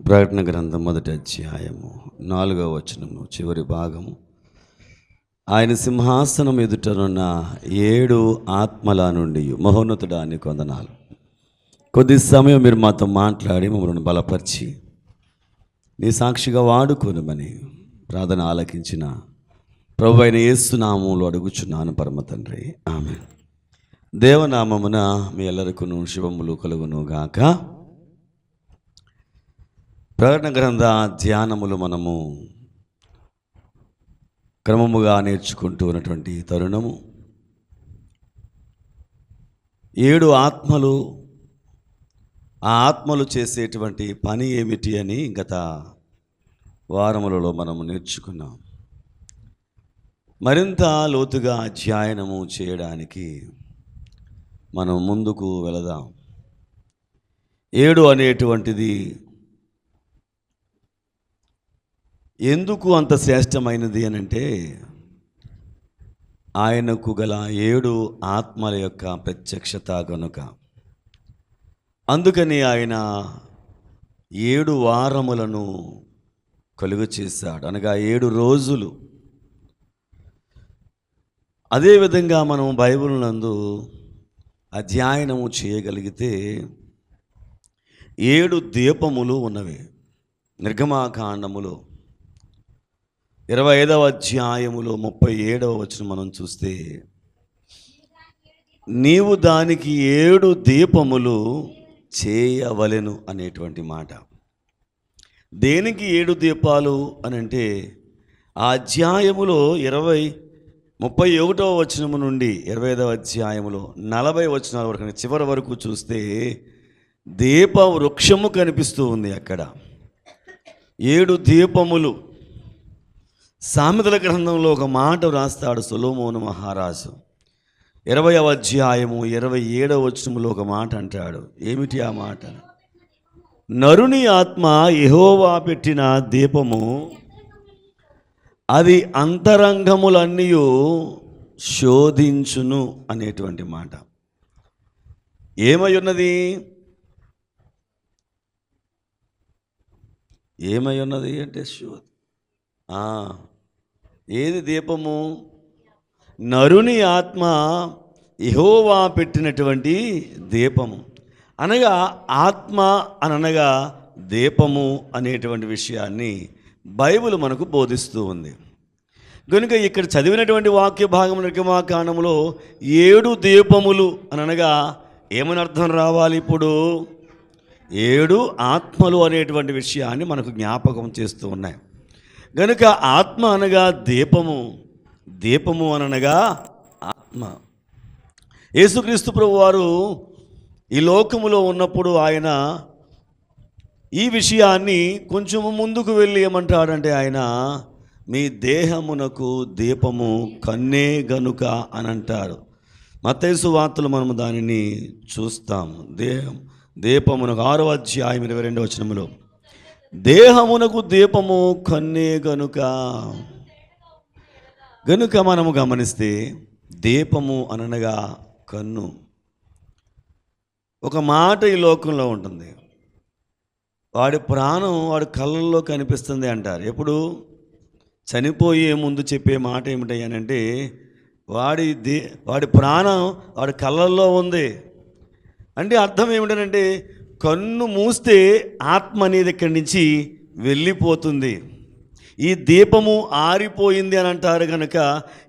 ప్రకటన గ్రంథం 1వ అధ్యాయము 4వ వచనము చివరి భాగము. ఆయన సింహాసనం ఎదుటనున్న 7 ఆత్మల నుండి మహోన్నతుడా నీకు వందనాలు. కొద్ది సమయం మీరు మాతో మాట్లాడి మమ్మల్ని బలపరిచి నీ సాక్షిగా వాడుకోనమని ప్రార్థన ఆలకించిన ప్రభు అయిన యేసు నామములో అడుగుచున్నాను పరమ తండ్రి, ఆమేన్. దేవనామమున మీ ఎల్లరికును శుభములు కలుగును గాక. ప్రకటన గ్రంథ ధ్యానములు మనము క్రమముగా నేర్చుకుంటూ ఉన్నటువంటి తరుణము. 7 ఆత్మలు, ఆ ఆత్మలు చేసేటువంటి పని ఏమిటి అని గత వారములలో మనము నేర్చుకున్నాం. మరింత లోతుగా అధ్యయనము చేయడానికి మనం ముందుకు వెళదాం. 7 అనేటువంటిది ఎందుకు అంత శ్రేష్టమైనది అని అంటే, ఆయనకు గల 7 ఆత్మల యొక్క ప్రత్యక్షత కనుక. అందుకని ఆయన 7 వారములను కలుగు చేశాడు, అనగా 7 రోజులు. అదేవిధంగా మనం బైబిల్ నందు అధ్యయనము చేయగలిగితే 7 దీపములు ఉన్నవి. నిర్గమాకాండములో 25వ అధ్యాయములో 37వ వచనం మనం చూస్తే, నీవు దానికి 7 దీపములు చేయవలెను అనేటువంటి మాట. దేనికి 7 దీపాలు అని అంటే, ఆ అధ్యాయములో 31వ వచనము నుండి 25వ అధ్యాయములో 40 వచనాల వరకు, చివరి వరకు చూస్తే దీప వృక్షము కనిపిస్తూ ఉంది. అక్కడ 7 దీపములు. సామెతల గ్రంథంలో ఒక మాట వ్రాస్తాడు సొలొమోను మహారాజు. 20వ అధ్యాయము 27వ వచనములో ఒక మాట అంటాడు. ఏమిటి ఆ మాట? నరుని ఆత్మ యెహోవా పెట్టిన దీపము, అది అంతరంగములన్నీ శోధించును అనేటువంటి మాట. ఏమై ఉన్నది? ఏమై ఉన్నది అంటే ఏది దీపము? నరుని ఆత్మ యెహోవా పెట్టినటువంటి దీపము. అనగా ఆత్మ అనగా దీపము అనేటువంటి విషయాన్ని బైబిల్ మనకు బోధిస్తూ ఉంది. కనుక ఇక్కడ చదివినటువంటి వాక్య భాగం నిర్గమాకాండములో 7 దీపములు అనగా ఏమని అర్థం రావాలి? ఇప్పుడు 7 ఆత్మలు అనేటువంటి విషయాన్ని మనకు జ్ఞాపకం చేస్తూ ఉన్నాయి. కనుక ఆత్మ అనగా దీపము, దీపము అనగా ఆత్మ. యేసుక్రీస్తు ప్రభువారు ఈ లోకములో ఉన్నప్పుడు ఆయన ఈ విషయాన్ని కొంచెం ముందుకు వెళ్ళి ఏమంటాడంటే, ఆయన మీ దేహమునకు దీపము కన్నే గనుక అని అంటాడు. మత్తయి సువార్తలో మనము దానిని చూస్తాము. దీపమునకు 6వ అధ్యాయం 22వ వచనములో, దేహమునకు దీపము కన్నే గనుక. గనుక మనము గమనిస్తే దీపము అనగా కన్ను. ఒక మాట ఈ లోకంలో ఉంటుంది, వాడి ప్రాణం వాడి కళ్ళల్లో కనిపిస్తుంది అంటారు. ఎప్పుడు? చనిపోయే ముందు చెప్పే మాట ఏమిటంటే, వాడి ప్రాణం వాడి కళ్ళల్లో ఉంది అంటే అర్థం ఏమిటంటే, కన్ను మూస్తే ఆత్మ అనేది ఇక్కడి నుంచి వెళ్ళిపోతుంది. ఈ దీపము ఆరిపోయింది అని అంటారు కనుక,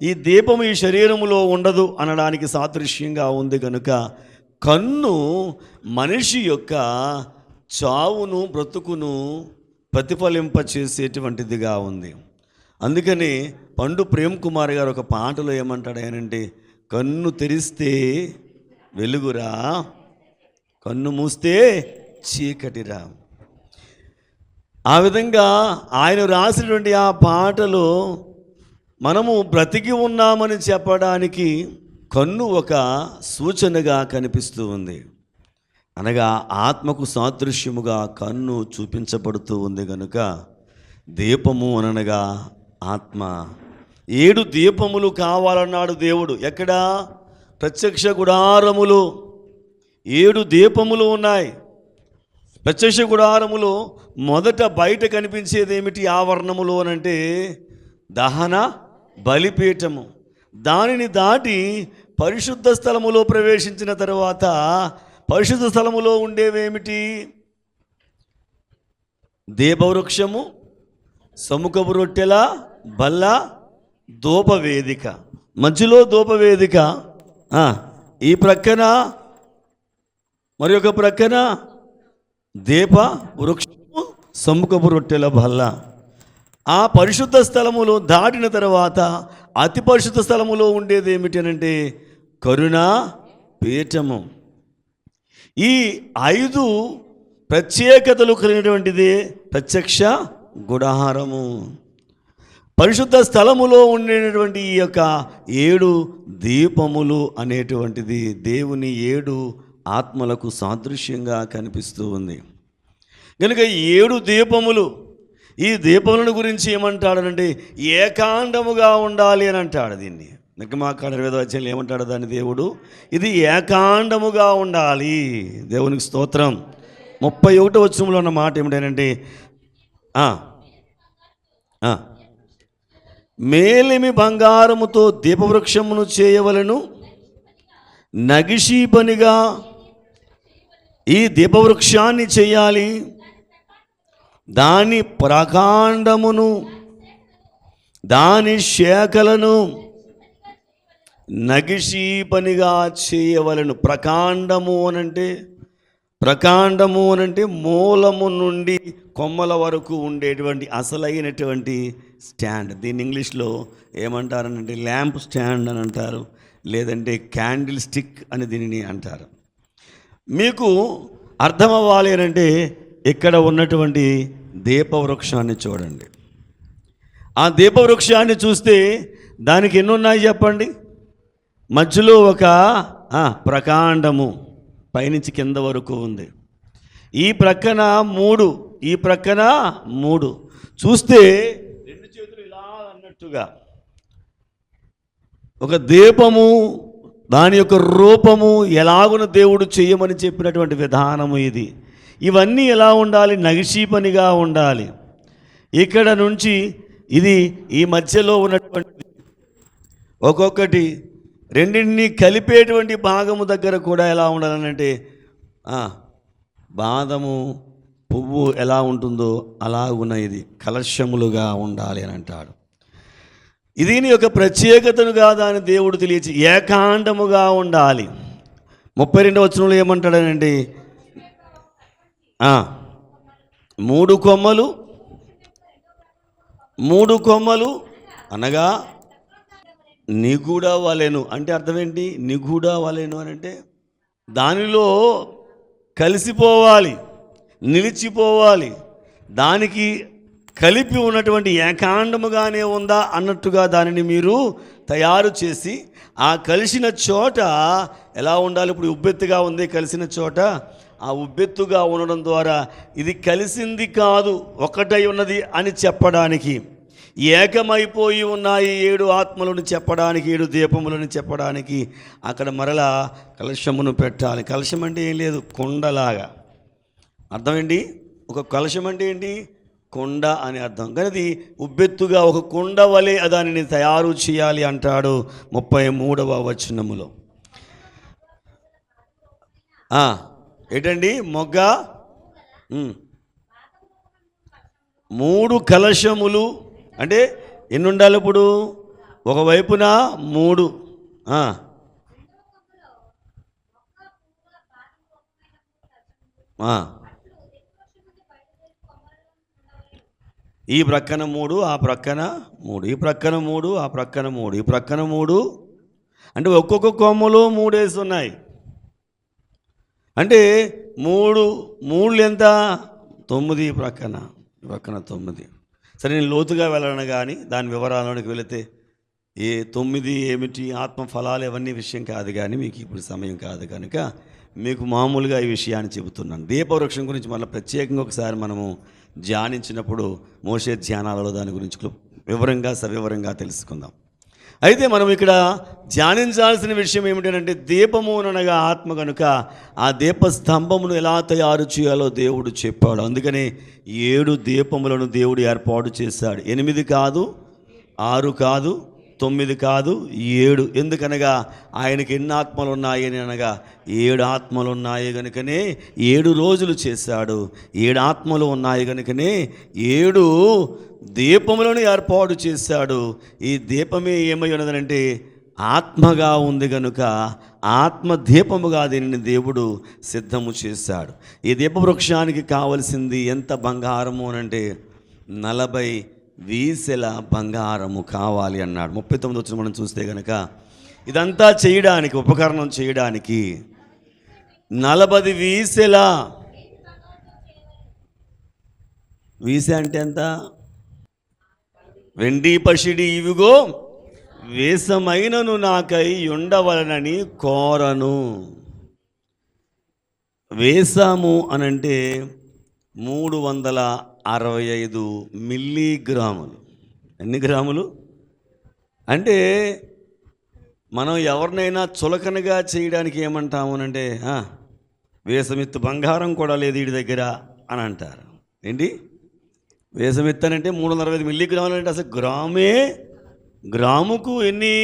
ఈ దీపము ఈ శరీరములో ఉండదు అనడానికి సాదృశ్యంగా ఉంది. కనుక కన్ను మనిషి యొక్క చావును బ్రతుకును ప్రతిఫలింపచేసేటువంటిదిగా ఉంది. అందుకని పండు ప్రేమ్ కుమార్ గారు ఒక పాటలో ఏమంటాడు అంటే, కన్ను తెరిస్తే వెలుగురా, కన్ను మూస్తే చీకటిరా. ఆ విధంగా ఆయన రాసినటువంటి ఆ పాటలో మనము బ్రతికి ఉన్నామని చెప్పడానికి కన్ను ఒక సూచనగా కనిపిస్తూ ఉంది. అనగా ఆత్మకు సాదృశ్యముగా కన్ను చూపించబడుతూ ఉంది. కనుక దీపము అనగా ఆత్మ. 7 దీపములు కావాలన్నాడు దేవుడు. ఎక్కడ? ప్రత్యక్ష గుడారములు 7 దీపములు ఉన్నాయి. ప్రత్యక్ష గుడారములో మొదట బయట కనిపించేది ఏమిటి ఆవరణములో అనంటే దహన బలిపీఠము. దానిని దాటి పరిశుద్ధ స్థలములో ప్రవేశించిన తర్వాత పరిశుద్ధ స్థలములో ఉండేవేమిటి? దీపవృక్షము, సముఖపు రొట్టెల బల్ల, ధూపవేదిక. మధ్యలో ధూపవేదిక, ఈ ప్రక్కన మరి ఒక ప్రక్కన దీప వృక్షము, సముఖపు రొట్టెల బల్ల. ఆ పరిశుద్ధ స్థలములో దాటిన తర్వాత అతి పరిశుద్ధ స్థలములో ఉండేది ఏమిటి అంటే కరుణా పీఠము. ఈ 5 ప్రత్యేకతలు కలిగినటువంటిది ప్రత్యక్ష గుడారము. పరిశుద్ధ స్థలములో ఉండేటువంటి ఈ యొక్క 7 దీపములు అనేటువంటిది దేవుని 7 ఆత్మలకు సాదృశ్యంగా కనిపిస్తూ ఉంది. కనుక 7 దీపములు, ఈ దీపములను గురించి ఏమంటాడనంటే ఏకాండముగా ఉండాలి అని అంటాడు. దీన్ని నిర్గమాకాండ 20వ అధ్యాయంలో ఏమంటాడు దాన్ని దేవుడు? ఇది ఏకాండముగా ఉండాలి. దేవునికి స్తోత్రం. 31వ వచనంలో ఉన్న మాట ఏమిటంటే మేలిమి బంగారముతో దీపవృక్షమును చేయవలను, నగిషీ పనిగా ఈ దీపవృక్షాన్ని చేయాలి, దాని ప్రకాండమును దాని శాఖలను నగిషీ పనిగా చేయవలను. ప్రకాండము అనంటే మూలము నుండి కొమ్మల వరకు ఉండేటువంటి అసలైనటువంటి స్టాండ్. దీన్ని ఇంగ్లీష్లో ఏమంటారనంటే ల్యాంప్ స్టాండ్ అని అంటారు, లేదంటే క్యాండిల్ స్టిక్ అని దీనిని అంటారు. మీకు అర్థం అవ్వాలి అంటే ఇక్కడ ఉన్నటువంటి దీపవృక్షాన్ని చూడండి. ఆ దీపవృక్షాన్ని చూస్తే దానికి ఎన్ని ఉన్నాయి చెప్పండి? మధ్యలో ఒక ప్రకాండము పైనుంచి కింద వరకు ఉంది. ఈ ప్రక్కన 3, ఈ ప్రక్కన 3. చూస్తే 2 చేతులు ఇలా అన్నట్టుగా ఒక దీపము, దాని యొక్క రూపము ఎలాగున దేవుడు చేయమని చెప్పినటువంటి విధానము ఇది. ఇవన్నీ ఎలా ఉండాలి? నగిషీ పనిగా ఉండాలి. ఇక్కడ నుంచి ఇది ఈ మధ్యలో ఉన్నటువంటి ఒక్కొక్కటి రెండింటినీ కలిపేటువంటి భాగము దగ్గర కూడా ఎలా ఉండాలనంటే బాదము పువ్వు ఎలా ఉంటుందో అలాగున్న ఇది కలశములుగా ఉండాలి అని అంటాడు. దీని యొక్క ప్రత్యేకతనుగా దాని దేవుడు తెలియచి ఏకాండముగా ఉండాలి. 32వ వచనంలో ఏమంటాడనండి? 3 కొమ్మలు అనగా నిగూఢ వలెను. అంటే అర్థం ఏంటి? నిగూఢ వలెను అని అంటే దానిలో కలిసిపోవాలి, నిలిచిపోవాలి, దానికి కలిపి ఉన్నటువంటి ఏకాండముగానే ఉందా అన్నట్టుగా దానిని మీరు తయారు చేసి ఆ కలిసిన చోట ఎలా ఉండాలి? ఇప్పుడు ఉబ్బెత్తుగా ఉంది కలిసిన చోట, ఆ ఉబ్బెత్తుగా ఉండడం ద్వారా ఇది కలిసింది కాదు, ఒకటై ఉన్నది అని చెప్పడానికి, ఏకమైపోయి ఉన్నాయి 7 ఆత్మలను చెప్పడానికి, 7 దీపములను చెప్పడానికి అక్కడ మరలా కలశమును పెట్టాలి. కలశం అంటే ఏం లేదు, కొండలాగా. అర్థమేంటి? ఒక కలశం అంటే ఏంటి? కొండ అని అర్థం. కానీ అది ఉబ్బెత్తుగా ఒక కొండ వలె దానిని తయారు చేయాలి అంటాడు 33వ వచనములో. ఏంటండి? మొగ్గ 3 కలశములు అంటే ఎన్ని ఉండాలి? ఇప్పుడు ఒకవైపున 3, ఈ ప్రక్కన 3, ఆ ప్రక్కన 3, ఈ ప్రక్కన 3, ఆ ప్రక్కన 3, ఈ ప్రక్కన 3. అంటే ఒక్కొక్క కొమ్మలో 3 వేసి ఉన్నాయి. అంటే 3 ఎంత? 9. ఈ ప్రక్కన 9. సరే, నేను లోతుగా వెళ్ళను కానీ దాని వివరాల్లోనికి వెళితే 9 ఏమిటి, ఆత్మ ఫలాలు ఇవన్నీ విషయం కాదు, కానీ మీకు ఇప్పుడు సమయం కాదు కనుక మీకు మామూలుగా ఈ విషయాన్ని చెబుతున్నాను. దీపవృక్షం గురించి మళ్ళీ ప్రత్యేకంగా ఒకసారి మనము ధ్యానించినప్పుడు మోషే ధ్యానాలలో దాని గురించి వివరంగా సవివరంగా తెలుసుకుందాం. అయితే మనం ఇక్కడ ధ్యానించాల్సిన విషయం ఏమిటంటే దీపము అనగా ఆత్మ కనుక ఆ దీపస్తంభమును ఎలా తయారు చేయాలో దేవుడు చెప్పాడు. అందుకని 7 దీపములను దేవుడు ఏర్పాటు చేశాడు. 8 కాదు, 6 కాదు, 9 కాదు, 7. ఎందుకనగా ఆయనకి ఎన్ని ఆత్మలు ఉన్నాయని అనగా 7 ఆత్మలు ఉన్నాయి కనుకనే 7 రోజులు చేశాడు. 7 ఆత్మలు ఉన్నాయి కనుకనే 7 దీపములను ఏర్పాటు చేశాడు. ఈ దీపమే ఏమై ఉన్నదంటే ఆత్మగా ఉంది కనుక ఆత్మ దీపముగా దీనిని దేవుడు సిద్ధము చేశాడు. ఈ దీపవృక్షానికి కావలసింది ఎంత బంగారము అనంటే 40 వీసెల బంగారము కావాలి అన్నాడు. 39 వచ్చిన మనం చూస్తే కనుక ఇదంతా చేయడానికి ఉపకరణం చేయడానికి 40 వీసెల. వీసె అంటే ఎంత? వెండి పసిడి ఇవిగో వేషమైనను నాకై ఉండవలనని కోరను. వేషము అనంటే 365 మిల్లీగ్రాములు. ఎన్ని గ్రాములు అంటే మనం ఎవరినైనా చులకనగా చేయడానికి ఏమంటాము అంటే వేషమెత్తు బంగారం కూడా లేదు వీడి దగ్గర అని అంటారు. ఏంటి వేషమెత్తనంటే 365 మిల్లీగ్రాములు అంటే అసలు గ్రాముకు ఎన్ని?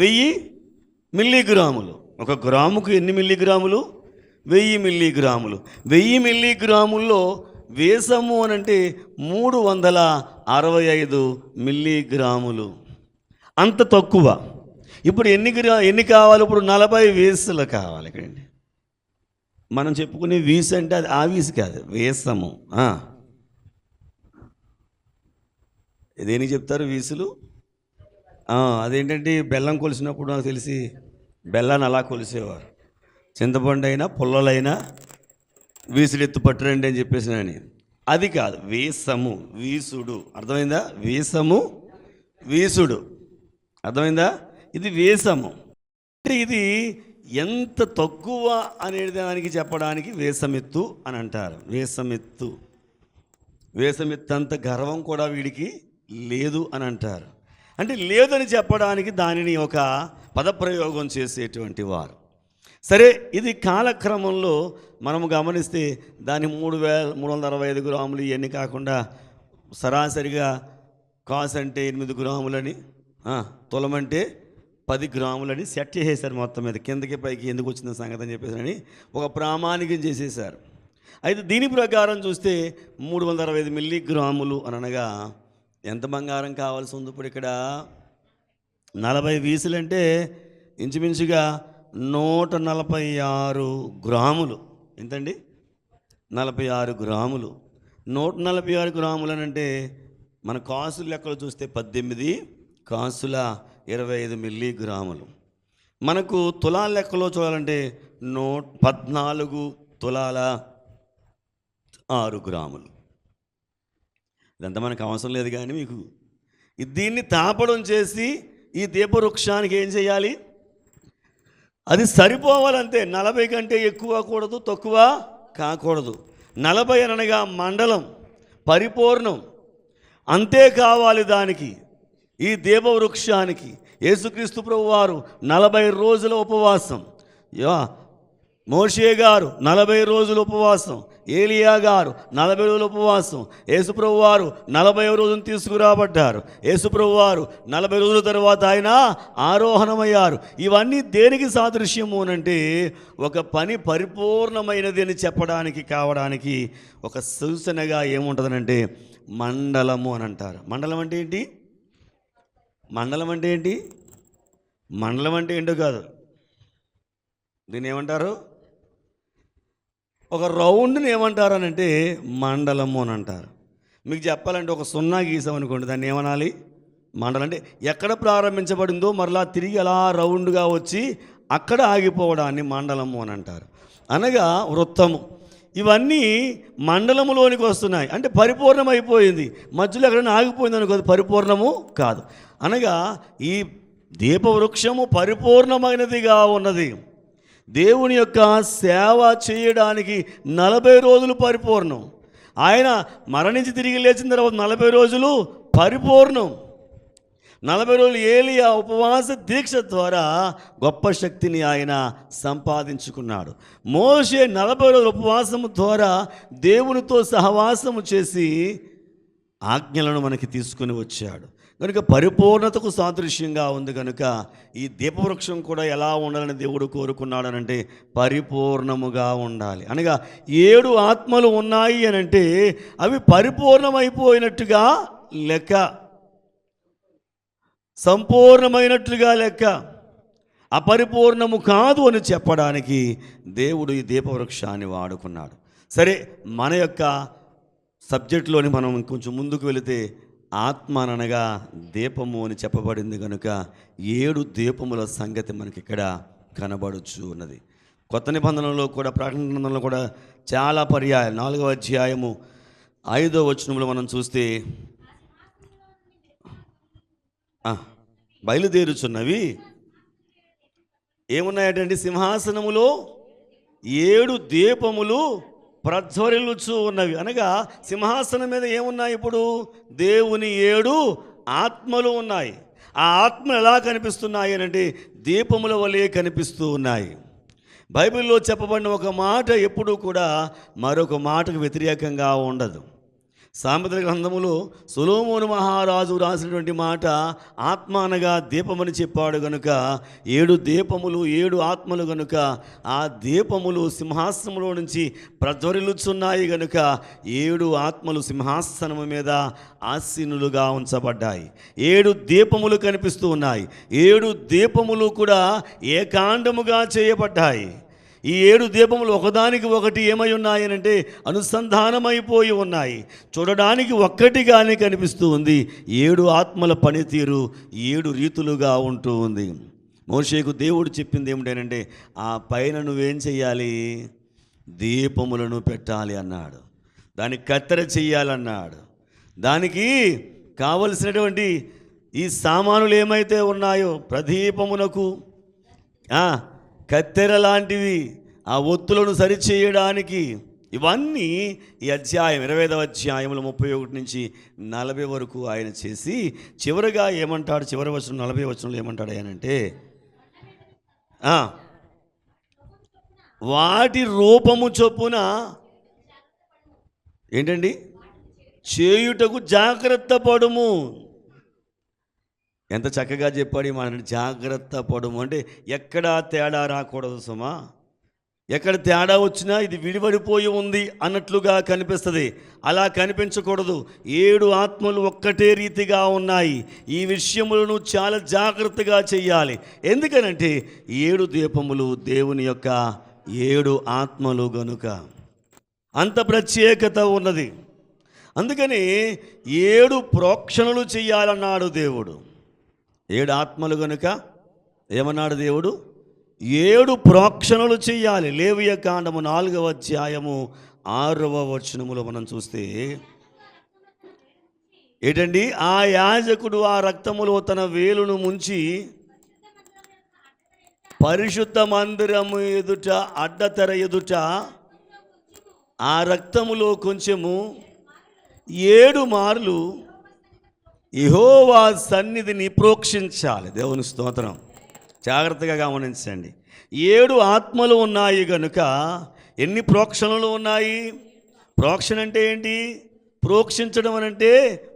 1000 మిల్లీగ్రాములు. ఒక గ్రాముకు ఎన్ని మిల్లీగ్రాములు? 1000 మిల్లీగ్రాములు. 1000 మిల్లీగ్రాముల్లో వేషము అనంటే 365 మిల్లీగ్రాములు. అంత తక్కువ. ఇప్పుడు ఎన్ని కావాలి? ఇప్పుడు 40 వీసలు కావాలి. ఇక్కడండి మనం చెప్పుకునే వీసు అంటే అది ఆ వీసు కాదు, వేషము. దేనికి చెప్తారు వీసులు? అదేంటంటే బెల్లం కొలిసినప్పుడు నాకు తెలిసి బెల్లాన్ని అలా కొలిసేవారు. చింతపండు అయినా పుల్లలైనా వీసుడు ఎత్తు పట్టురండి అని చెప్పేసినని. అది కాదు, వీసము, వీసుడు. అర్థమైందా? వీసము, వీసుడు. అర్థమైందా? ఇది వేషము. అంటే ఇది ఎంత తక్కువ అనే దానికి చెప్పడానికి వేషమెత్తు అని అంటారు. వేషమెత్తు. వేషమెత్తంత గర్వం కూడా వీడికి లేదు అని అంటారు. అంటే లేదని చెప్పడానికి దానిని ఒక పదప్రయోగం చేసేటువంటి వారు. సరే, ఇది కాలక్రమంలో మనము గమనిస్తే దాని 365 గ్రాములు ఇవన్నీ కాకుండా సరాసరిగా కాసు అంటే 8 గ్రాములని, తులమంటే 10 గ్రాములని సెట్ చేసేసారు. మొత్తం మీద కిందకి పైకి ఎందుకు వచ్చిన సంగతి అని చెప్పేసి అని ఒక ప్రామాణికం చేసేసారు. అయితే దీని ప్రకారం చూస్తే 365 మిల్లీగ్రాములు అనగా ఎంత బంగారం కావాల్సి ఉంది? ఇప్పుడు ఇక్కడ 40 వీసులు అంటే ఇంచుమించుగా 146 గ్రాములు. ఎంతండి? 46 గ్రాములు. 146 గ్రాములు అని అంటే మన కాసుల లెక్కలు చూస్తే 18 కాసుల 25 మిల్లీగ్రాములు. మనకు తులాల లెక్కలో చూడాలంటే 14 తులాల 6 గ్రాములు. ఇదంతా మనకు అవసరం లేదు, కానీ మీకు దీన్ని తాపడం చేసి ఈ దీపవృక్షానికి ఏం చేయాలి? అది సరిపోవాలంతే. 40 కంటే ఎక్కువ కూడదు, తక్కువ కాకూడదు. 40 అనగా మండలం, పరిపూర్ణం, అంతే కావాలి దానికి. ఈ దీపవృక్షానికి యేసుక్రీస్తు ప్రభువారు 40 రోజుల ఉపవాసం, మోషే గారు 40 రోజుల ఉపవాసం, ఏలియా గారు 40 రోజుల ఉపవాసం, యేసుప్రభు వారు 40వ రోజును తీసుకురాబడ్డారు. యేసుప్రభు వారు 40 రోజుల తర్వాత ఆయన ఆరోహణమయ్యారు. ఇవన్నీ దేనికి సాదృశ్యము అనంటే ఒక పని పరిపూర్ణమైనది అని చెప్పడానికి కావడానికి ఒక సూచనగా ఏముంటుందనంటే మండలము అని అంటారు. మండలం అంటే ఏంటి? మండలం అంటే ఏంటి? మండలం అంటే ఏంటో కాదు, దీన్ని ఏమంటారు? ఒక రౌండ్ని ఏమంటారు అని అంటే మండలము అని అంటారు. మీకు చెప్పాలంటే ఒక 0 గీసామనుకోండి, దాన్ని ఏమనాలి? మండలం. అంటే ఎక్కడ ప్రారంభించబడిందో మరలా తిరిగి అలా రౌండ్గా వచ్చి అక్కడ ఆగిపోవడాన్ని మండలము అని అంటారు. అనగా వృత్తము. ఇవన్నీ మండలములోనికి వస్తున్నాయి. అంటే పరిపూర్ణం అయిపోయింది. మధ్యలో ఎక్కడైనా ఆగిపోయింది అనుకో, పరిపూర్ణము కాదు. అనగా ఈ దీపవృక్షము పరిపూర్ణమైనదిగా ఉన్నది. దేవుని యొక్క సేవ చేయడానికి 40 రోజులు పరిపూర్ణం. ఆయన మరణించి తిరిగి లేచిన తర్వాత 40 రోజులు పరిపూర్ణం. 40 రోజులు ఏలియా ఉపవాస దీక్ష ద్వారా గొప్ప శక్తిని ఆయన సంపాదించుకున్నాడు. మోషే 40 రోజుల ఉపవాసము ద్వారా దేవునితో సహవాసము చేసి ఆజ్ఞలను మనకి తీసుకుని వచ్చాడు. కనుక పరిపూర్ణతకు సాదృశ్యంగా ఉంది. కనుక ఈ దీపవృక్షం కూడా ఎలా ఉండాలని దేవుడు కోరుకున్నాడనంటే పరిపూర్ణముగా ఉండాలి. అనగా 7 ఆత్మలు ఉన్నాయి అనంటే అవి పరిపూర్ణమైపోయినట్టుగా లెక్క, సంపూర్ణమైనట్లుగా లెక్క. అపరిపూర్ణము కాదు అని చెప్పడానికి దేవుడు ఈ దీపవృక్షాన్ని వాడుకున్నాడు. సరే, మన యొక్క సబ్జెక్టులోని మనం కొంచెం ముందుకు వెళితే ఆత్మ అనగా దీపము అని చెప్పబడింది. కనుక 7 దీపముల సంగతి మనకి ఇక్కడ కనబడుచు ఉన్నది. కొత్త నిబంధనలో కూడా, ప్రకటన గ్రంథంలో కూడా చాలా పర్యాయాలు 4వ అధ్యాయము 5వ వచనంలో మనం చూస్తే బయలుదేరుచున్నవి ఏమున్నాయటండి? సింహాసనములో 7 దీపములు ప్రజ్వరిల్లుచూ ఉన్నవి. అనగా సింహాసనం మీద ఏమున్నాయి? ఇప్పుడు దేవుని 7 ఆత్మలు ఉన్నాయి. ఆ ఆత్మలు ఎలా కనిపిస్తున్నాయి అంటే దీపముల వలె కనిపిస్తూ ఉన్నాయి. బైబిల్లో చెప్పబడిన ఒక మాట ఎప్పుడూ కూడా మరొక మాటకు వ్యతిరేకంగా ఉండదు. సామెతల గ్రంథములో సొలొమోను మహారాజు రాసినటువంటి మాట ఆత్మ అనగా దీపమని చెప్పాడు. గనుక 7 దీపములు 7 ఆత్మలు గనుక ఆ దీపములు సింహాసనములో నుంచి ప్రజ్వరిల్లుచున్నాయి. గనుక 7 ఆత్మలు సింహాసనము మీద ఆసీనులుగా ఉంచబడ్డాయి. 7 దీపములు కనిపిస్తూ ఉన్నాయి. 7 దీపములు కూడా ఏకాండముగా చేయబడ్డాయి. ఈ 7 దీపములు ఒకదానికి ఒకటి ఏమై ఉన్నాయనంటే అనుసంధానమైపోయి ఉన్నాయి. చూడడానికి ఒక్కటిగానే కనిపిస్తూ ఉంది. 7 ఆత్మల పనితీరు 7 రీతులుగా ఉంటూ ఉంది. మోషేకు దేవుడు చెప్పింది ఏమిటంటే ఆ పైన నువ్వేం చెయ్యాలి? దీపములను పెట్టాలి అన్నాడు. దానికి కత్తెర చెయ్యాలన్నాడు. దానికి కావలసినటువంటి ఈ సామానులు ఏమైతే ఉన్నాయో ప్రదీపమునకు కత్తెర లాంటివి, ఆ ఒత్తులను సరిచేయడానికి, ఇవన్నీ ఈ అధ్యాయం 25వ అధ్యాయంలో 31 నుంచి 40 వరకు ఆయన చేసి చివరిగా ఏమంటాడు? చివరి వచనం 40వ వచనంలో ఏమంటాడు ఆయనంటే వాటి రూపము చొప్పున ఏంటండి? చేయుటకు జాగ్రత్త పడుము. ఎంత చక్కగా చెప్పాడు మన జాగ్రత్త పడుము అంటే ఎక్కడ తేడా రాకూడదు సుమా. ఎక్కడ తేడా వచ్చినా ఇది విడిపడిపోయి ఉంది అన్నట్లుగా కనిపిస్తుంది. అలా కనిపించకూడదు. 7 ఆత్మలు ఒక్కటే రీతిగా ఉన్నాయి. ఈ విషయములను చాలా జాగ్రత్తగా చెయ్యాలి. ఎందుకనంటే 7 దీపములు దేవుని యొక్క 7 ఆత్మలు గనుక అంత ప్రత్యేకత ఉన్నది. అందుకని 7 ప్రోక్షణలు చెయ్యాలన్నాడు దేవుడు. 7 ఆత్మలు గనుక ఏమన్నాడు దేవుడు? 7 ప్రోక్షణలు చెయ్యాలి. లేవియ కాండము 4వ అధ్యాయము 6వ వచనములో మనం చూస్తే ఏంటండి? ఆ యాజకుడు ఆ రక్తములో తన వేలును ముంచి పరిశుద్ధ మందిరము ఎదుట అడ్డతెర ఎదుట ఆ రక్తములో కొంచెము 7 మార్లు యెహోవా సన్నిధిని ప్రోక్షించాలి. దేవుని స్తోత్రం. జాగ్రత్తగా గమనించండి. 7 ఆత్మలు ఉన్నాయి కనుక ఎన్ని ప్రోక్షణలు ఉన్నాయి? ప్రోక్షణ అంటే ఏంటి? ప్రోక్షించడం అనంటే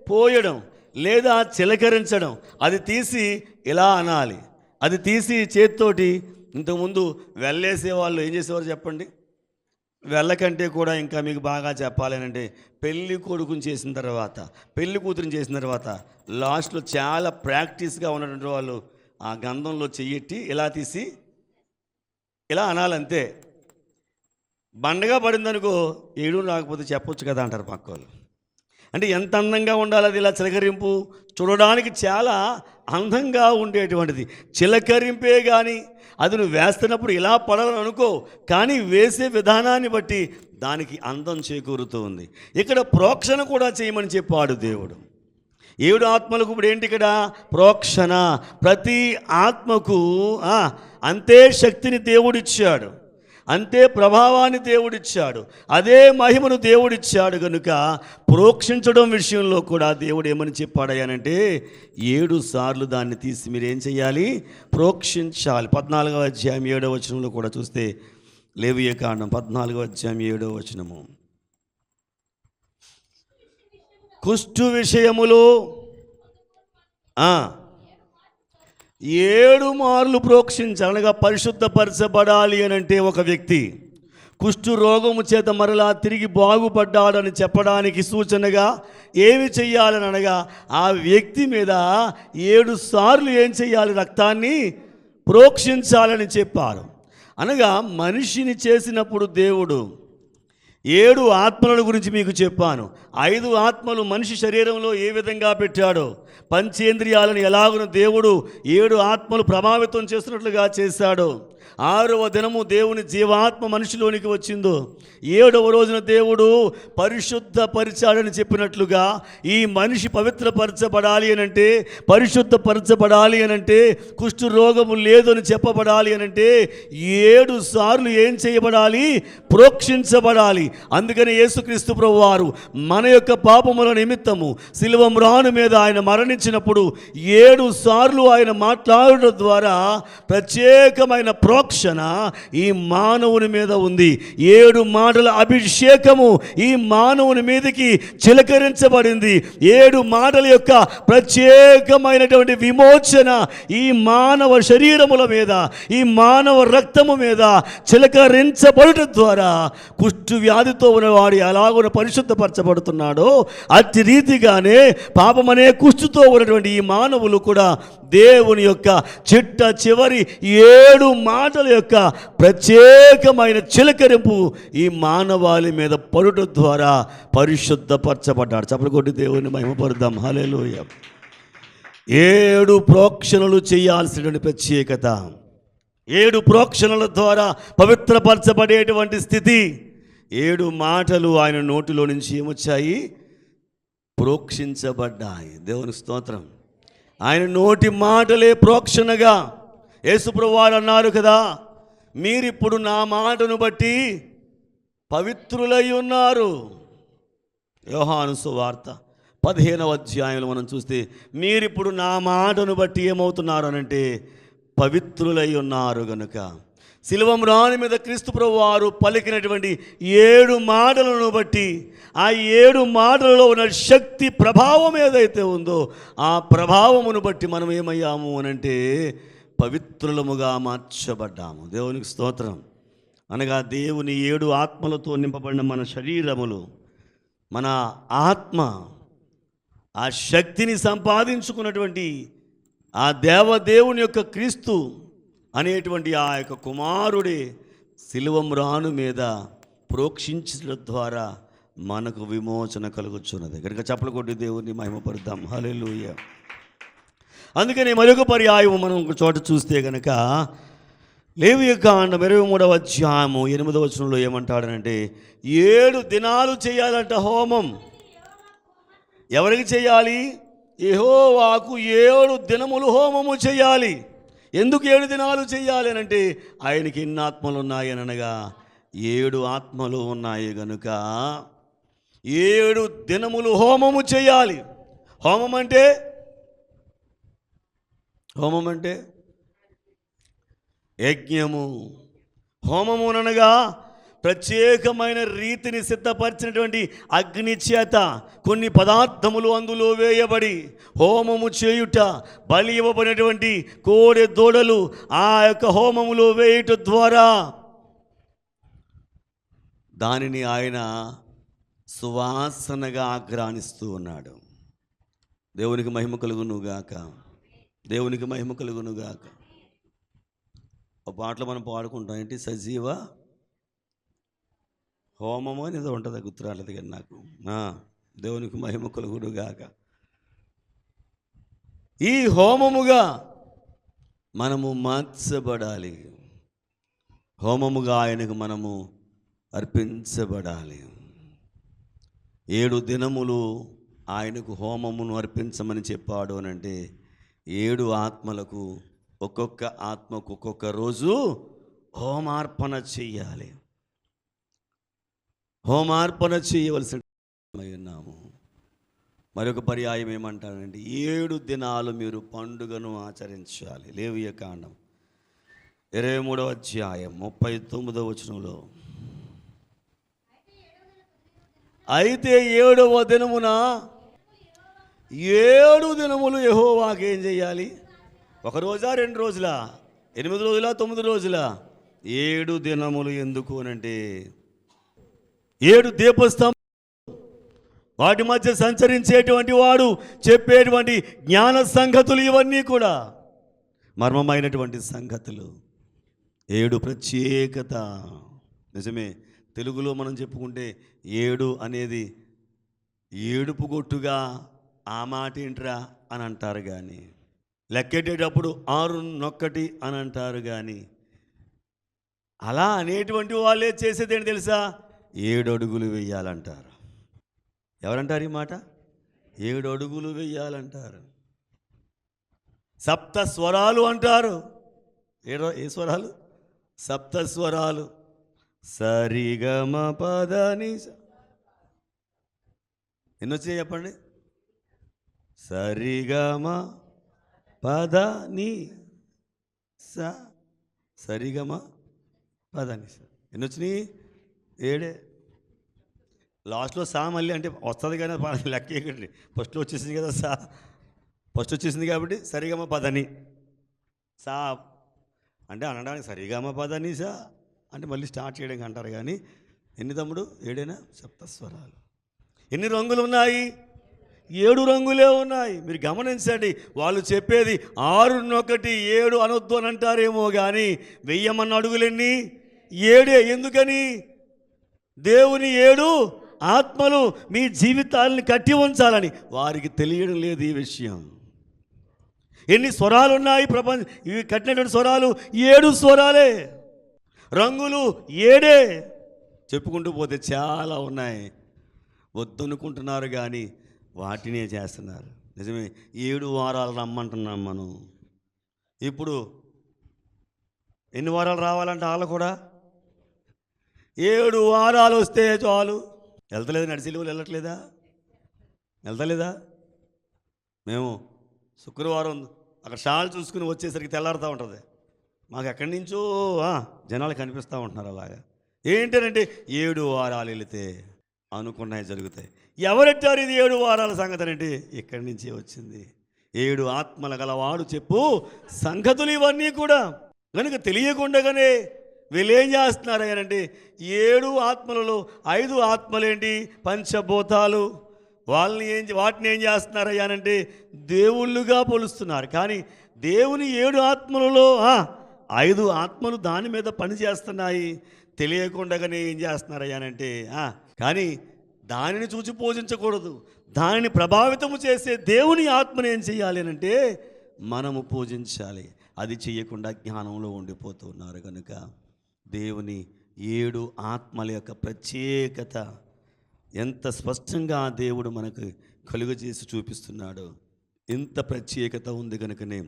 పోయడం లేదా చిలకరించడం. అది తీసి ఇలా అనాలి. అది తీసి చేతితోటి ఇంతకుముందు వెళ్ళేసేవాళ్ళు ఏం చేసేవారు చెప్పండి? వెళ్ళకంటే కూడా ఇంకా మీకు బాగా చెప్పాలనంటే పెళ్ళి కొడుకుని చేసిన తర్వాత, పెళ్ళి కూతురుని చేసిన తర్వాత లాస్ట్లో చాలా ప్రాక్టీస్గా ఉన్నటువంటి వాళ్ళు ఆ గంధంలో చెయ్యెట్టి ఇలా తీసి ఇలా అనాలంతే. బండగా పడిందనుకో ఏడు రాకపోతే చెప్పొచ్చు కదా అంటారు పక్క వాళ్ళు. అంటే ఎంత అందంగా ఉండాలి అది ఇలా చిలకరింపు. చూడడానికి చాలా అందంగా ఉండేటువంటిది చిలకరింపే. కానీ అది నువ్వు వేస్తున్నప్పుడు ఇలా పడాలని అనుకో, కానీ వేసే విధానాన్ని బట్టి దానికి అందం చేకూరుతూ ఉంది. ఇక్కడ ప్రోక్షణ కూడా చేయమని చెప్పాడు దేవుడు. 7 ఆత్మలకు ఇప్పుడు ఏంటి ఇక్కడ? ప్రోక్షణ. ప్రతి ఆత్మకు అంతే శక్తిని దేవుడిచ్చాడు. అంతే ప్రభావాన్ని దేవుడిచ్చాడు, అదే మహిమను దేవుడిచ్చాడు. కనుక ప్రోక్షించడం విషయంలో కూడా దేవుడు ఏమని చెప్పాడయ్యానంటే 7 సార్లు దాన్ని తీసి మీరేం చేయాలి, ప్రోక్షించాలి. 14వ అధ్యాయం 7వ వచనంలో కూడా చూస్తే, లేవియకాండం 14వ అధ్యాయం 7వ వచనము, కుష్టు విషయములో 7 మార్లు ప్రోక్షించాలి. అనగా పరిశుద్ధపరచబడాలి అని అంటే ఒక వ్యక్తి కుష్టు రోగము చేత మరలా తిరిగి బాగుపడ్డాడని చెప్పడానికి సూచనగా ఏమి చెయ్యాలని అనగా ఆ వ్యక్తి మీద 7 సార్లు ఏం చెయ్యాలి, రక్తాన్ని ప్రోక్షించాలని చెప్పారు. అనగా మనిషిని చేసినప్పుడు దేవుడు 7 ఆత్మల గురించి మీకు చెప్పాను. 5 ఆత్మలు మనిషి శరీరంలో ఏ విధంగా పెట్టాడో, పంచేంద్రియాలను ఎలాగను దేవుడు 7 ఆత్మలు ప్రభావితం చేస్తున్నట్లుగా చేశాడో, 6వ దినము దేవుని జీవాత్మ మనిషిలోనికి వచ్చిందో, 7వ రోజున దేవుడు పరిశుద్ధపరిచాడని చెప్పినట్లుగా ఈ మనిషి పవిత్రపరచబడాలి అనంటే, పరిశుద్ధపరచబడాలి అనంటే, కుష్టు రోగము లేదని చెప్పబడాలి అనంటే 7 సార్లు ఏం చేయబడాలి, ప్రోక్షించబడాలి. అందుకని యేసుక్రీస్తు ప్రభువారు మన యొక్క పాపముల నిమిత్తము శిలువ మ్రాను మీద ఆయన మరణించినప్పుడు 7 సార్లు ఆయన మాట్లాడడం ద్వారా ప్రత్యేకమైన ప్రోక్షణ ఈ మానవుని మీద ఉంది. 7 మాటల అభిషేకము ఈ మానవుని మీదకి చిలకరించబడింది. 7 మాటల యొక్క ప్రత్యేకమైనటువంటి విమోచన ఈ మానవ శరీరముల మీద, ఈ మానవ రక్తము మీద చిలకరించబడటం ద్వారా కుష్టు వ్యాధితో ఉన్నవాడు ఎలాగో పరిశుద్ధపరచబడుతున్నాడో అట్టి రీతిగానే పాపమనే కుష్టుతో ఉన్నటువంటి ఈ మానవులు కూడా దేవుని యొక్క చిట్ట చివరి 7 మాటల యొక్క ప్రత్యేకమైన చిలకరింపు ఈ మానవాళి మీద పడుట ద్వారా పరిశుద్ధపరచబడ్డాడు. చప్పట్లు కొట్టి దేవుని మహిమపరుద్దాం. హల్లెలూయా. 7 ప్రోక్షణలు చేయాల్సినటువంటి ప్రత్యేకత, 7 ప్రోక్షణల ద్వారా పవిత్రపరచబడేటువంటి స్థితి. 7 మాటలు ఆయన నోటిలో నుంచి ఏమొచ్చాయి, ప్రోక్షించబడ్డాయి. దేవుని స్తోత్రం. ఆయన నోటి మాటలే ప్రోక్షణగా. యేసుప్రభువారు అన్నారు కదా, మీరిప్పుడు నా మాటను బట్టి పవిత్రులై ఉన్నారు. యోహాను సువార్త 15వ అధ్యాయంలో మనం చూస్తే మీరిప్పుడు నా మాటను బట్టి ఏమవుతున్నారు అనంటే పవిత్రులై ఉన్నారు. గనుక శిలువ మ్రాను మీద క్రీస్తు ప్రభువారు పలికినటువంటి 7 మాటలను బట్టి, ఆ 7 మాటలలో ఉన్న శక్తి ప్రభావం ఏదైతే ఉందో ఆ ప్రభావమును బట్టి మనం ఏమయ్యాము అనంటే పవిత్రులముగా మార్చబడ్డాము. దేవునికి స్తోత్రం. అనగా దేవుని 7 ఆత్మలతో నింపబడిన మన శరీరములు, మన ఆత్మ ఆ శక్తిని సంపాదించుకున్నటువంటి ఆ దేవదేవుని యొక్క క్రీస్తు అనేటువంటి ఆ యొక్క కుమారుడే శిలువ మ్రాను మీద ప్రోక్షించడం ద్వారా మనకు విమోచన కలుగుచున్నది. కనుక చప్పట్లు కొట్టి దేవుని మహిమపరుద్దాం. హల్లెలూయా. అందుకని మరొక పర్యాయం మనం ఒక చోట చూస్తే కనుక లేవియకాండం 23వ అధ్యాయము 8వ వచనంలో ఏమంటాడనంటే 7 దినాలు చేయాలంట హోమం. ఎవరికి చేయాలి? యెహోవాకు 7 దినములు హోమము చేయాలి. ఎందుకు 7 దినాలు చేయాలి అని అంటే ఆయనకి ఎన్ని ఆత్మలు ఉన్నాయి అని అనగా 7 ఆత్మలు ఉన్నాయి. కనుక 7 దినములు హోమము చేయాలి. హోమం అంటే యజ్ఞము. హోమము అనగా ప్రత్యేకమైన రీతిని సిద్ధపరిచినటువంటి అగ్ని చేత కొన్ని పదార్థములు అందులో వేయబడి హోమము చేయుట, బలి ఇవ్వబడినటువంటి కోడె దూడలు ఆ యొక్క హోమములో వేయుట ద్వారా దానిని ఆయన సువాసనగా ఆగ్రానిస్తూ ఉన్నాడు. దేవునికి మహిమ కలుగునుగాక. దేవునికి మహిమ కలుగునుగాక. ఒక పాటలో మనం పాడుకుంటాం, ఏంటి, సజీవ హోమము అని ఏదో ఉంటుంది, గుర్తురాలేదు కానీ నాకు. దేవునికి మహిమ కలుగునుగాక. ఈ హోమముగా మనము మార్చబడాలి. హోమముగా ఆయనకు మనము అర్పించబడాలి. 7 దినములు ఆయనకు హోమమును అర్పించమని చెప్పాడు అని అంటే 7 ఆత్మలకు ఒక్కొక్క ఆత్మకు ఒక్కొక్క రోజు హోమార్పణ చెయ్యాలి. హోమార్పణ చేయవలసిన ఉన్నాము. మరొక పర్యాయం ఏమంటానంటే 7 దినాలు మీరు పండుగను ఆచరించాలి. లేవియ కాండం 23వ అధ్యాయం 39వ వచనంలో, అయితే 7వ దినమున 7 దినములు యెహోవాకు ఏం చేయాలి? 1 రోజా 2 రోజులా 8 రోజులా 9 రోజులా? 7 దినములు. ఎందుకు అనంటే 7 దీపస్తంభం, వాటి మధ్య సంచరించేటువంటి వాడు చెప్పేటువంటి జ్ఞాన సంగతులు, ఇవన్నీ కూడా మర్మమైనటువంటి సంగతులు. 7 ప్రత్యేకత. నిజమే, తెలుగులో మనం చెప్పుకుంటే 7 అనేది ఏడుపు గొట్టుగా ఆ మాట ఏంట్రా అని అంటారు, కానీ లెక్కెట్టేటప్పుడు 6 అని అంటారు. కానీ అలా అనేటువంటి వాళ్ళే చేసేది ఏంటి తెలుసా? 7 అడుగులు వెయ్యాలంటారు. ఎవరంటారు ఈ మాట? 7 అడుగులు వెయ్యాలంటారు. సప్త స్వరాలు అంటారు. ఏ స్వరాలు? సప్త స్వరాలు. సరిగమ పదని. ఎన్ని వచ్చాయి చెప్పండి? సరిగమ పదని స, సరిగమ పదని స. ఎన్ని వచ్చినాయి? 7. లాస్ట్లో సా మళ్ళీ అంటే వస్తుంది, కానీ లెక్క ఎక్కండి. ఫస్ట్లో వచ్చేసింది కదా సా, ఫస్ట్ వచ్చేసింది కాబట్టి సరిగమ పదని సా అంటే అనడానికి సరిగమ పదని సా అంటే మళ్ళీ స్టార్ట్ చేయడానికి అంటారు. కానీ ఎన్ని తమ్ముడు? 7 సప్తస్వరాలు. ఎన్ని రంగులు ఉన్నాయి? 7 రంగులే ఉన్నాయి. మీరు గమనించండి, వాళ్ళు చెప్పేది 6 7 అనొద్దు అని అంటారేమో, కానీ వెయ్యమన్న అడుగులెన్ని? 7. ఎందుకని? దేవుని 7 ఆత్మలు మీ జీవితాలని కట్టి ఉంచాలని వారికి తెలియడం లేదు ఈ విషయం. ఎన్ని స్వరాలు ఉన్నాయి ఇవి కట్టినటువంటి స్వరాలు? 7 స్వరాలే. రంగులు 7. చెప్పుకుంటూ పోతే చాలా ఉన్నాయి. వద్దనుకుంటున్నారు కానీ వాటినే చేస్తున్నారు. నిజమే, 7 వారాలు రమ్మంటున్నాం మనం. ఇప్పుడు ఎన్ని వారాలు రావాలంటే వాళ్ళు కూడా 7 వారాలు వస్తే చాలు. వెళ్తలేదు, నడిచిలువలు వెళ్తలేదా? మేము శుక్రవారం అక్కడ షాల్ చూసుకుని వచ్చేసరికి తెల్లారుతూ ఉంటుంది. మాకు ఎక్కడి నుంచో జనాలు కనిపిస్తూ ఉంటున్నారు. అలాగా ఏంటంటే 7 వారాలు వెళితే అనుకున్నాయి జరుగుతాయి. ఎవరెట్టారు ఇది 7 వారాల సంగతి అంటే? ఇక్కడి నుంచే వచ్చింది. 7 ఆత్మల గలవాడు చెప్పు సంగతులు ఇవన్నీ కూడా. కనుక తెలియకుండానే వీళ్ళు ఏం చేస్తున్నారు అంటే 7 ఆత్మలలో 5 ఆత్మలేంటి? పంచభూతాలు. వాటిని ఏం చేస్తున్నారు అయ్యానంటే దేవుళ్ళుగా పోలుస్తున్నారు. కానీ దేవుని 7 ఆత్మలలో 5 ఆత్మలు దాని మీద పని చేస్తున్నాయి. తెలియకుండానే ఏం చేస్తున్నారు అయ్యానంటే కానీ దానిని చూసి పూజించకూడదు. దానిని ప్రభావితము చేసే దేవుని ఆత్మను ఏం చేయాలి అంటే మనము పూజించాలి. అది చేయకుండా జ్ఞానంలో ఉండిపోతున్నారు. కనుక దేవుని 7 ఆత్మల యొక్క ప్రత్యేకత ఎంత స్పష్టంగా దేవుడు మనకు కలుగజేసి చూపిస్తున్నాడు. ఇంత ప్రత్యేకత ఉంది కనుకనే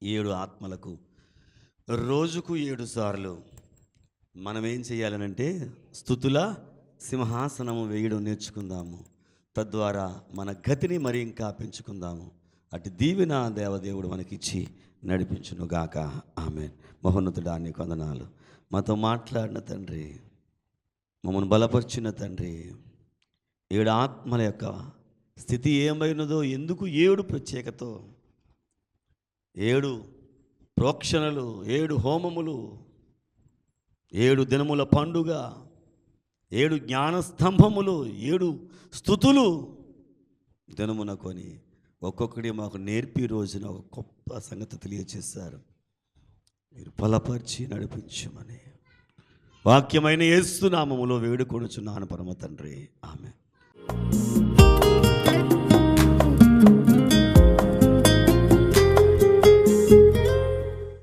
7 ఆత్మలకు రోజుకు 7 సార్లు మనం ఏం చేయాలనంటే స్తుతుల సింహాసనము వేయడం నేర్చుకుందాము. తద్వారా మన గతిని మరి ఇంకా పెంచుకుందాము. అటు దీవెన దేవదేవుడు మనకిచ్చి నడిపించునుగాక. ఆమేన్. మహోన్నతుడా నీకు వందనాలు. మాతో మాట్లాడిన తండ్రి, మమ్మల్ని బలపరిచిన తండ్రి, 7 ఆత్మల యొక్క స్థితి ఏమైనదో, ఎందుకు 7 ప్రత్యేకతో, 7 ప్రోక్షణలు, 7 హోమములు, 7 దినముల పండుగ, 7 జ్ఞానస్తంభములు, 7 స్తుతులు దినమున కొని ఒక్కొక్కటి మాకు నేర్పి రోజున ఒక గొప్ప సంగతి తెలియచేశారు. మీరు బలపరిచి నడిపించమని వాక్యమైన యేసు నామములో వేడుకొనుచున్నాను పరమ తండ్రి. ఆమేన్.